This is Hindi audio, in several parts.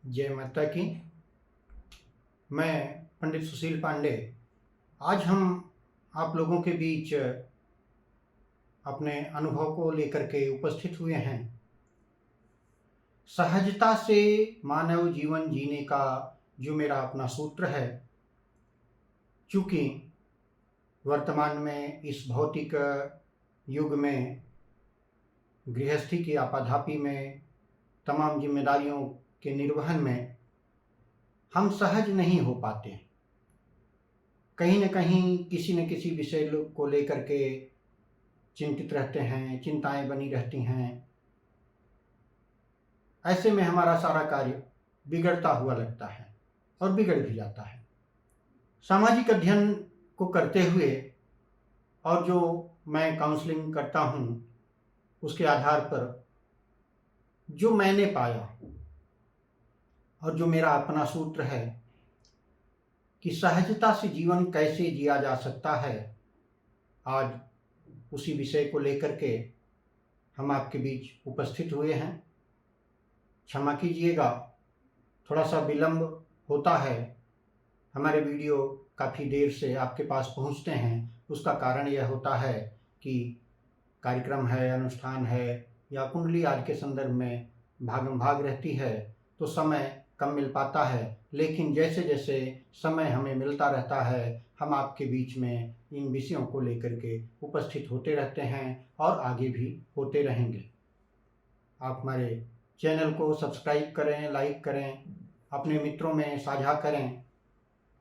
जय माता की। मैं पंडित सुशील पांडे आज हम आप लोगों के बीच अपने अनुभव को लेकर के उपस्थित हुए हैं। सहजता से मानव जीवन जीने का जो मेरा अपना सूत्र है, चूँकि वर्तमान में इस भौतिक युग में गृहस्थी की आपाधापी में तमाम जिम्मेदारियों के निर्वहन में हम सहज नहीं हो पाते। कहीं न कहीं किसी न किसी विषय को लेकर के चिंतित रहते हैं, चिंताएं बनी रहती हैं। ऐसे में हमारा सारा कार्य बिगड़ता हुआ लगता है और बिगड़ भी जाता है। सामाजिक अध्ययन को करते हुए और जो मैं काउंसलिंग करता हूँ, उसके आधार पर जो मैंने पाया और जो मेरा अपना सूत्र है कि सहजता से जीवन कैसे जिया जा सकता है, आज उसी विषय को लेकर के हम आपके बीच उपस्थित हुए हैं। क्षमा कीजिएगा, थोड़ा सा विलंब होता है। हमारे वीडियो काफ़ी देर से आपके पास पहुंचते हैं। उसका कारण यह होता है कि कार्यक्रम है, अनुष्ठान है या कुंडली आदि के संदर्भ में भागम भाग रहती है, तो समय कम मिल पाता है। लेकिन जैसे जैसे समय हमें मिलता रहता है, हम आपके बीच में इन विषयों को लेकर के उपस्थित होते रहते हैं और आगे भी होते रहेंगे। आप हमारे चैनल को सब्सक्राइब करें, लाइक करें, अपने मित्रों में साझा करें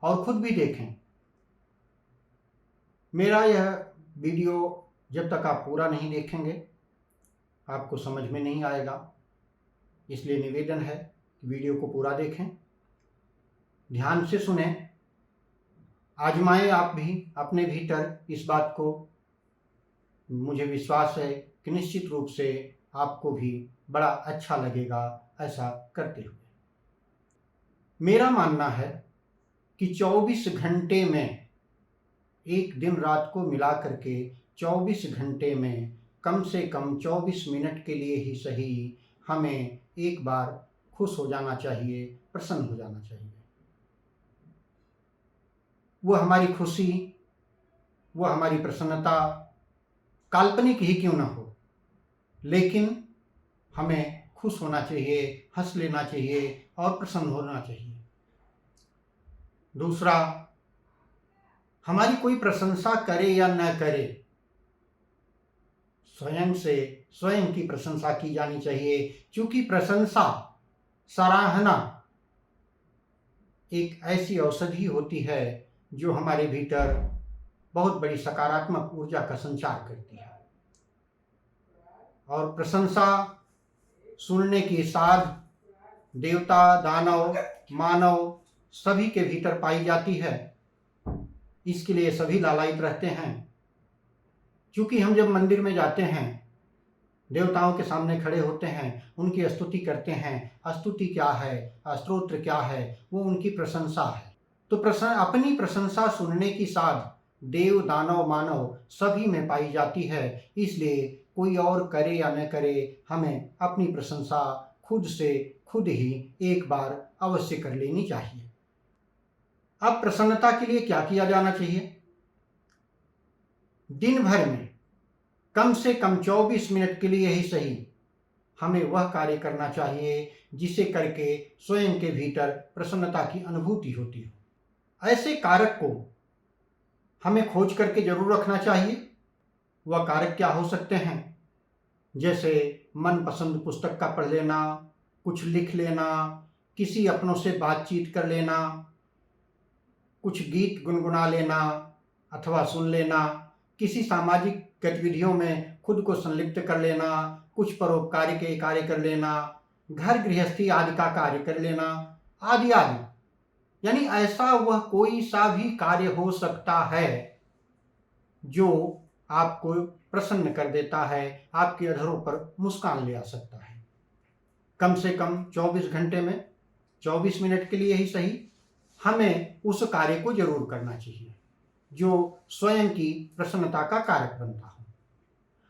और खुद भी देखें। मेरा यह वीडियो जब तक आप पूरा नहीं देखेंगे, आपको समझ में नहीं आएगा। इसलिए निवेदन है कि वीडियो को पूरा देखें, ध्यान से सुने, आजमाएं आप भी अपने भीतर इस बात को। मुझे विश्वास है कि निश्चित रूप से आपको भी बड़ा अच्छा लगेगा ऐसा करते हुए। मेरा मानना है कि 24 घंटे में, एक दिन रात को मिला करके 24 घंटे में कम से कम 24 मिनट के लिए ही सही हमें एक बार खुश हो जाना चाहिए, प्रसन्न हो जाना चाहिए। वह हमारी खुशी, वह हमारी प्रसन्नता काल्पनिक ही क्यों ना हो, लेकिन हमें खुश होना चाहिए, हंस लेना चाहिए और प्रसन्न होना चाहिए। दूसरा, हमारी कोई प्रशंसा करे या न करे, स्वयं से स्वयं की प्रशंसा की जानी चाहिए, क्योंकि प्रशंसा, सराहना एक ऐसी औषधि होती है जो हमारे भीतर बहुत बड़ी सकारात्मक ऊर्जा का संचार करती है। और प्रशंसा सुनने की साध देवता, दानव, मानव सभी के भीतर पाई जाती है। इसके लिए सभी लालायित रहते हैं। क्योंकि हम जब मंदिर में जाते हैं, देवताओं के सामने खड़े होते हैं, उनकी स्तुति करते हैं। स्तुति क्या है, स्तोत्र क्या है, वो उनकी प्रशंसा है। तो अपनी प्रशंसा सुनने की साध देव, दानव, मानव सभी में पाई जाती है। इसलिए कोई और करे या न करे, हमें अपनी प्रशंसा खुद से खुद ही एक बार अवश्य कर लेनी चाहिए। अब प्रसन्नता के लिए क्या किया जाना चाहिए? दिन भर में कम से कम 24 मिनट के लिए ही सही हमें वह कार्य करना चाहिए जिसे करके स्वयं के भीतर प्रसन्नता की अनुभूति होती हो। ऐसे कारक को हमें खोज करके जरूर रखना चाहिए। वह कारक क्या हो सकते हैं? जैसे मनपसंद पुस्तक का पढ़ लेना, कुछ लिख लेना, किसी अपनों से बातचीत कर लेना, कुछ गीत गुनगुना लेना अथवा सुन लेना, किसी सामाजिक गतिविधियों में खुद को संलिप्त कर लेना, कुछ परोपकारी के कार्य कर लेना, घर गृहस्थी आदि का कार्य कर लेना, आदि आदि। यानी ऐसा वह कोई सा भी कार्य हो सकता है जो आपको प्रसन्न कर देता है, आपके अधरों पर मुस्कान ले आ सकता है। कम से कम 24 घंटे में 24 मिनट के लिए ही सही हमें उस कार्य को जरूर करना चाहिए जो स्वयं की प्रसन्नता का कारक बनता हो।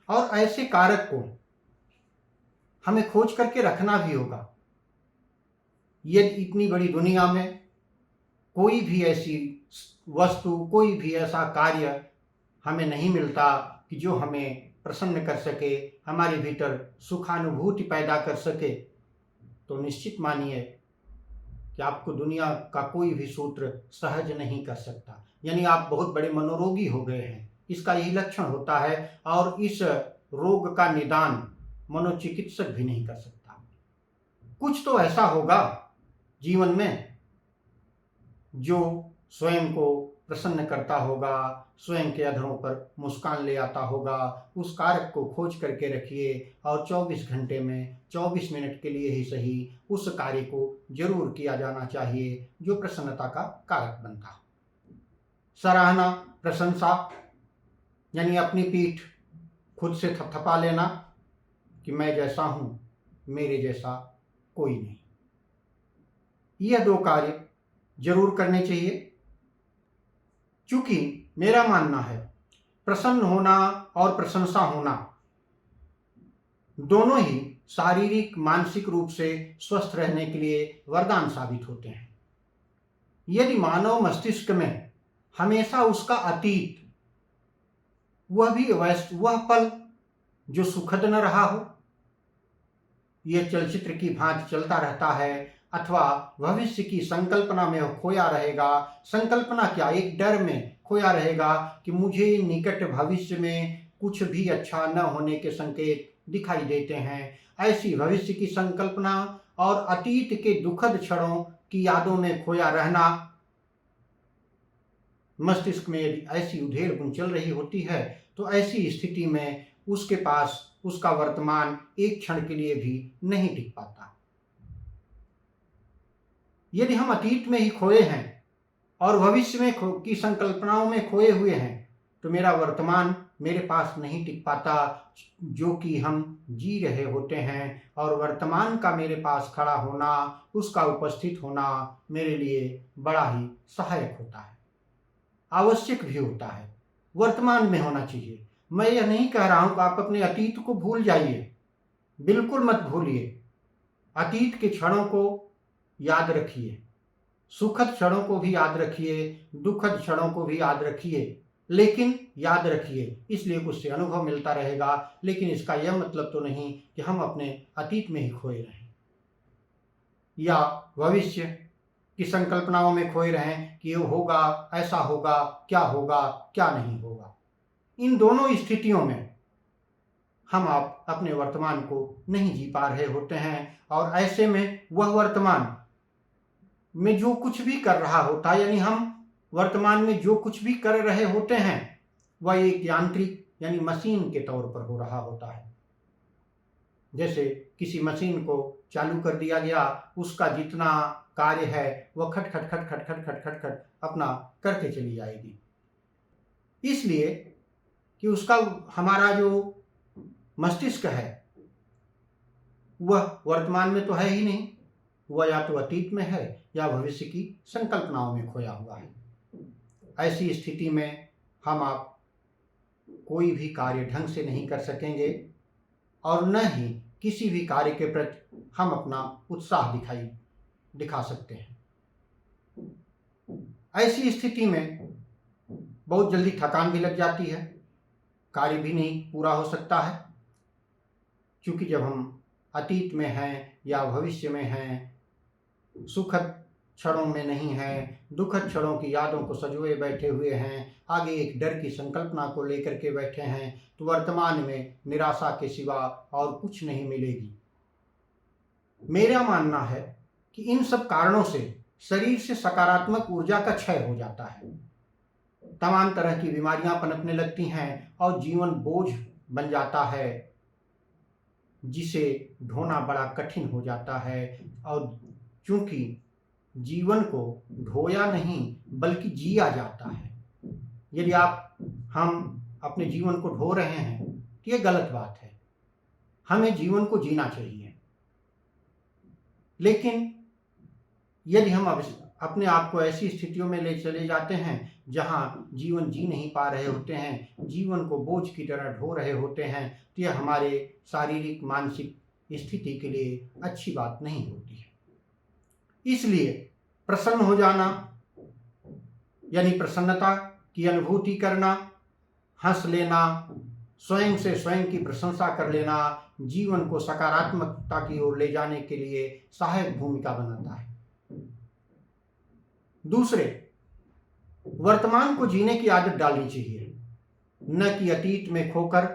और ऐसे कारक को हमें खोज करके रखना भी होगा। ये इतनी बड़ी दुनिया में कोई भी ऐसी वस्तु, कोई भी ऐसा कार्य हमें नहीं मिलता कि जो हमें प्रसन्न कर सके, हमारे भीतर सुखानुभूति पैदा कर सके। तो निश्चित मानिए कि आपको दुनिया का कोई भी सूत्र सहज नहीं कर सकता। यानी आप बहुत बड़े मनोरोगी हो गए हैं, इसका यही लक्षण होता है। और इस रोग का निदान मनोचिकित्सक भी नहीं कर सकता। कुछ तो ऐसा होगा जीवन में जो स्वयं को प्रसन्न करता होगा, स्वयं के अधरों पर मुस्कान ले आता होगा। उस कारक को खोज करके रखिए और 24 घंटे में 24 मिनट के लिए ही सही उस कार्य को जरूर किया जाना चाहिए जो प्रसन्नता का कारक बनता है। सराहना, प्रशंसा, यानी अपनी पीठ खुद से थपथपा लेना कि मैं जैसा हूं, मेरे जैसा कोई नहीं। यह 2 कार्य जरूर करने चाहिए। चूंकि मेरा मानना है प्रसन्न होना और प्रशंसा होना दोनों ही शारीरिक मानसिक रूप से स्वस्थ रहने के लिए वरदान साबित होते हैं। यदि मानव मस्तिष्क में हमेशा उसका अतीत, वह पल जो सुखद न रहा हो, यह चलचित्र की भांति चलता रहता है, अथवा भविष्य की संकल्पना में खोया रहेगा। संकल्पना क्या, एक डर में खोया रहेगा कि मुझे निकट भविष्य में कुछ भी अच्छा न होने के संकेत दिखाई देते हैं। ऐसी भविष्य की संकल्पना और अतीत के दुखद क्षणों की यादों में खोया रहना, मस्तिष्क में यदि ऐसी उधेड़ बुन चल रही होती है तो ऐसी स्थिति में उसके पास उसका वर्तमान एक क्षण के लिए भी नहीं टिक पाता। यदि हम अतीत में ही खोए हैं और भविष्य में की संकल्पनाओं में खोए हुए हैं तो मेरा वर्तमान मेरे पास नहीं टिक पाता, जो कि हम जी रहे होते हैं। और वर्तमान का मेरे पास खड़ा होना, उसका उपस्थित होना मेरे लिए बड़ा ही सहायक होता है, आवश्यक भी होता है। वर्तमान में होना चाहिए। मैं यह नहीं कह रहा हूं कि आप अपने अतीत को भूल जाइए, बिल्कुल मत भूलिए। अतीत के क्षणों को याद रखिए, सुखद क्षणों को भी याद रखिए, दुखद क्षणों को भी याद रखिए, लेकिन याद रखिए, इसलिए कुछ से अनुभव मिलता रहेगा। लेकिन इसका यह मतलब तो नहीं कि हम अपने अतीत में ही खोए रहें या भविष्य की संकल्पनाओं में खोए रहें कि ये होगा, ऐसा होगा, क्या नहीं होगा। इन दोनों स्थितियों में हम आप अपने वर्तमान को नहीं जी पा रहे होते हैं। और ऐसे में वह वर्तमान में जो कुछ भी कर रहा होता है, यानी हम वर्तमान में जो कुछ भी कर रहे होते हैं, वह एक यांत्रिक यानी मशीन के तौर पर हो रहा होता है। जैसे किसी मशीन को चालू कर दिया गया, उसका जितना कार्य है वह खट खट खट खट खट खट खट खट अपना करके चली जाएगी, इसलिए कि उसका हमारा जो मस्तिष्क है वह वर्तमान में तो है ही नहीं, वह या तो अतीत में है या भविष्य की संकल्पनाओं में खोया हुआ है। ऐसी स्थिति में हम आप कोई भी कार्य ढंग से नहीं कर सकेंगे और न ही किसी भी कार्य के प्रति हम अपना उत्साह दिखा सकते हैं। ऐसी स्थिति में बहुत जल्दी थकान भी लग जाती है, कार्य भी नहीं पूरा हो सकता है, क्योंकि जब हम अतीत में हैं या भविष्य में हैं, सुखद क्षणों में नहीं हैं, दुखद क्षणों की यादों को सजोए बैठे हुए हैं, आगे एक डर की संकल्पना को लेकर के बैठे हैं, तो वर्तमान में निराशा के सिवा और कुछ नहीं मिलेगी। मेरा मानना है कि इन सब कारणों से शरीर से सकारात्मक ऊर्जा का क्षय हो जाता है, तमाम तरह की बीमारियां पनपने लगती हैं और जीवन बोझ बन जाता है, जिसे ढोना बड़ा कठिन हो जाता है। और चूंकि जीवन को ढोया नहीं बल्कि जिया जाता है। यदि हम अपने जीवन को ढो रहे हैं तो ये गलत बात है। हमें जीवन को जीना चाहिए, लेकिन यदि हम अपने आप को ऐसी स्थितियों में ले चले जाते हैं जहां जीवन जी नहीं पा रहे होते हैं, जीवन को बोझ की तरह ढो रहे होते हैं, तो यह हमारे शारीरिक मानसिक स्थिति के लिए अच्छी बात नहीं होती है। इसलिए प्रसन्न हो जाना यानी प्रसन्नता की अनुभूति करना, हंस लेना, स्वयं से स्वयं की प्रशंसा कर लेना जीवन को सकारात्मकता की ओर ले जाने के लिए सहायक भूमिका बनाता है। दूसरे, वर्तमान को जीने की आदत डालनी चाहिए, न कि अतीत में खोकर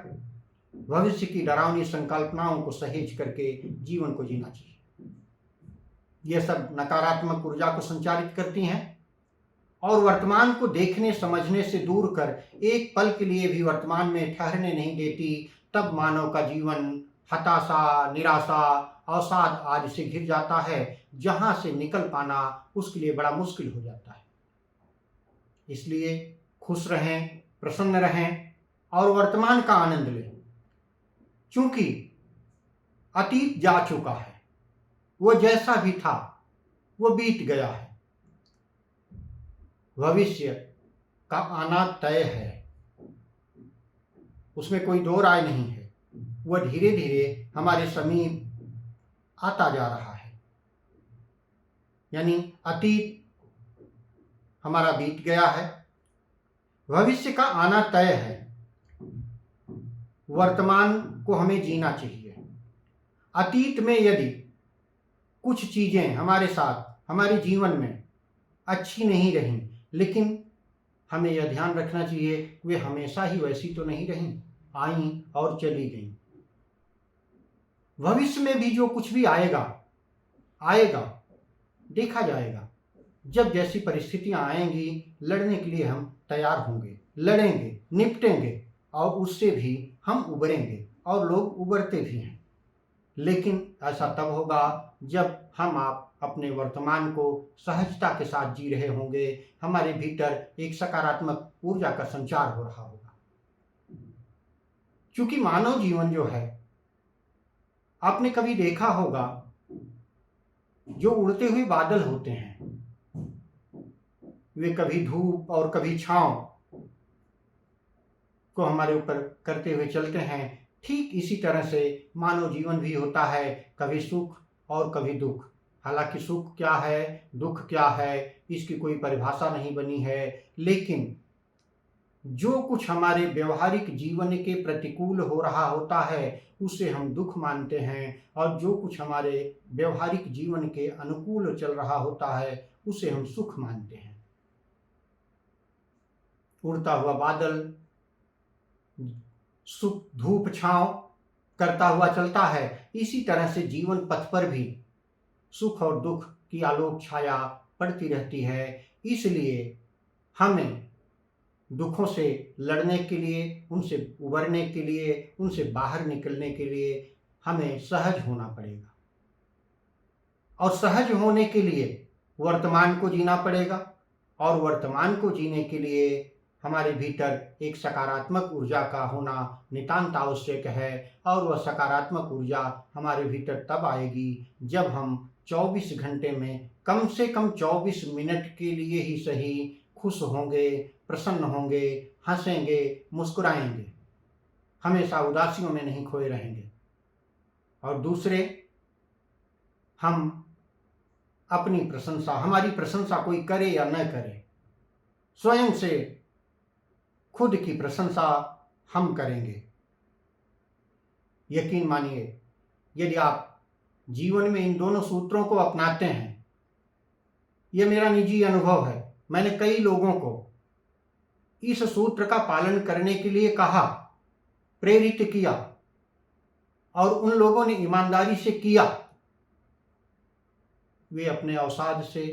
भविष्य की डरावनी संकल्पनाओं को सहेज करके जीवन को जीना चाहिए। यह सब नकारात्मक ऊर्जा को संचारित करती हैं और वर्तमान को देखने समझने से दूर कर एक पल के लिए भी वर्तमान में ठहरने नहीं देती। तब मानव का जीवन हताशा, निराशा, अवसाद आदि से घिर जाता है, जहां से निकल पाना उसके लिए बड़ा मुश्किल हो जाता है। इसलिए खुश रहें, प्रसन्न रहें और वर्तमान का आनंद लें, क्योंकि अतीत जा चुका है, वो जैसा भी था वो बीत गया है। भविष्य का आना तय है, उसमें कोई दो राय नहीं है। वह धीरे धीरे हमारे समीप आता जा रहा है। यानी अतीत हमारा बीत गया है, भविष्य का आना तय है। वर्तमान को हमें जीना चाहिए। अतीत में यदि कुछ चीजें हमारे साथ हमारे जीवन में अच्छी नहीं रहीं, लेकिन हमें यह ध्यान रखना चाहिए वे हमेशा ही वैसी तो नहीं रहीं, आईं और चली गईं। भविष्य में भी जो कुछ भी आएगा देखा जाएगा। जब जैसी परिस्थितियां आएंगी, लड़ने के लिए हम तैयार होंगे, लड़ेंगे, निपटेंगे और उससे भी हम उबरेंगे और लोग उबरते भी हैं। लेकिन ऐसा तब होगा जब हम आप अपने वर्तमान को सहजता के साथ जी रहे होंगे, हमारे भीतर एक सकारात्मक ऊर्जा का संचार हो रहा होगा। क्योंकि मानव जीवन जो है, आपने कभी देखा होगा जो उड़ते हुए बादल होते हैं, वे कभी धूप और कभी छांव को हमारे ऊपर करते हुए चलते हैं। ठीक इसी तरह से मानव जीवन भी होता है, कभी सुख और कभी दुख। हालांकि सुख क्या है, दुख क्या है, इसकी कोई परिभाषा नहीं बनी है, लेकिन जो कुछ हमारे व्यवहारिक जीवन के प्रतिकूल हो रहा होता है उसे हम दुख मानते हैं, और जो कुछ हमारे व्यवहारिक जीवन के अनुकूल चल रहा होता है उसे हम सुख मानते हैं। उड़ता हुआ बादल सुख धूप छांव करता हुआ चलता है, इसी तरह से जीवन पथ पर भी सुख और दुख की आलोक छाया पड़ती रहती है। इसलिए हमें दुखों से लड़ने के लिए, उनसे उबरने के लिए, उनसे बाहर निकलने के लिए हमें सहज होना पड़ेगा। और सहज होने के लिए वर्तमान को जीना पड़ेगा, और वर्तमान को जीने के लिए हमारे भीतर एक सकारात्मक ऊर्जा का होना नितांत आवश्यक है। और वह सकारात्मक ऊर्जा हमारे भीतर तब आएगी जब हम 24 घंटे में कम से कम 24 मिनट के लिए ही सही खुश होंगे, प्रसन्न होंगे, हंसेंगे, मुस्कुराएंगे, हमेशा उदासियों में नहीं खोए रहेंगे। और दूसरे, हम अपनी प्रशंसा, हमारी प्रशंसा कोई करे या न करे, स्वयं से खुद की प्रशंसा हम करेंगे। यकीन मानिए, यदि आप जीवन में इन दोनों सूत्रों को अपनाते हैं, यह मेरा निजी अनुभव है, मैंने कई लोगों को इस सूत्र का पालन करने के लिए कहा, प्रेरित किया, और उन लोगों ने ईमानदारी से किया। वे अपने अवसाद से,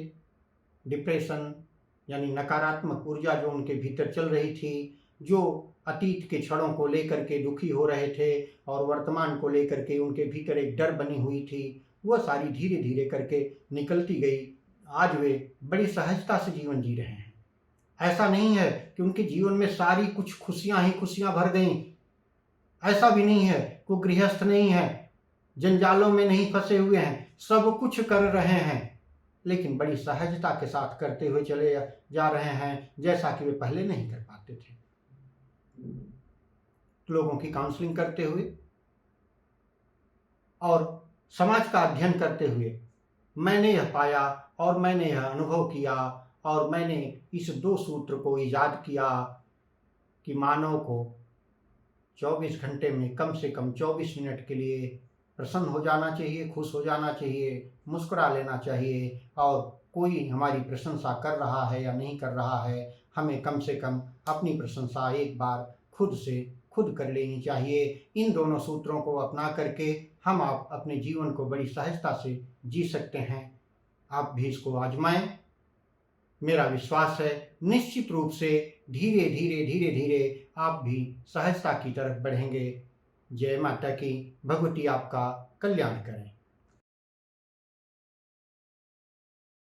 डिप्रेशन यानी नकारात्मक ऊर्जा जो उनके भीतर चल रही थी, जो अतीत के क्षणों को लेकर के दुखी हो रहे थे और वर्तमान को लेकर के उनके भीतर एक डर बनी हुई थी, वह सारी धीरे धीरे करके निकलती गई। आज वे बड़ी सहजता से जीवन जी रहे हैं। ऐसा नहीं है कि उनके जीवन में सारी कुछ खुशियां ही खुशियां भर गईं, ऐसा भी नहीं है। कोई गृहस्थ नहीं है, जंजालों में नहीं फंसे हुए हैं, सब कुछ कर रहे हैं, लेकिन बड़ी सहजता के साथ करते हुए चले जा रहे हैं, जैसा कि वे पहले नहीं कर पाते थे। लोगों की काउंसलिंग करते हुए और समाज का अध्ययन करते हुए मैंने यह पाया और मैंने यह अनुभव किया और मैंने इस 2 सूत्र को ईजाद किया कि मानव को 24 घंटे में कम से कम 24 मिनट के लिए प्रसन्न हो जाना चाहिए, खुश हो जाना चाहिए, मुस्कुरा लेना चाहिए और कोई हमारी प्रशंसा कर रहा है या नहीं कर रहा है, हमें कम से कम अपनी प्रशंसा एक बार खुद से खुद कर लेनी चाहिए। इन दोनों सूत्रों को अपना करके हम आप अपने जीवन को बड़ी सहजता से जी सकते हैं। आप भी इसको आजमाएं। मेरा विश्वास है निश्चित रूप से धीरे धीरे धीरे धीरे आप भी सहजता की तरफ बढ़ेंगे। जय माता की। भगवती आपका कल्याण करें।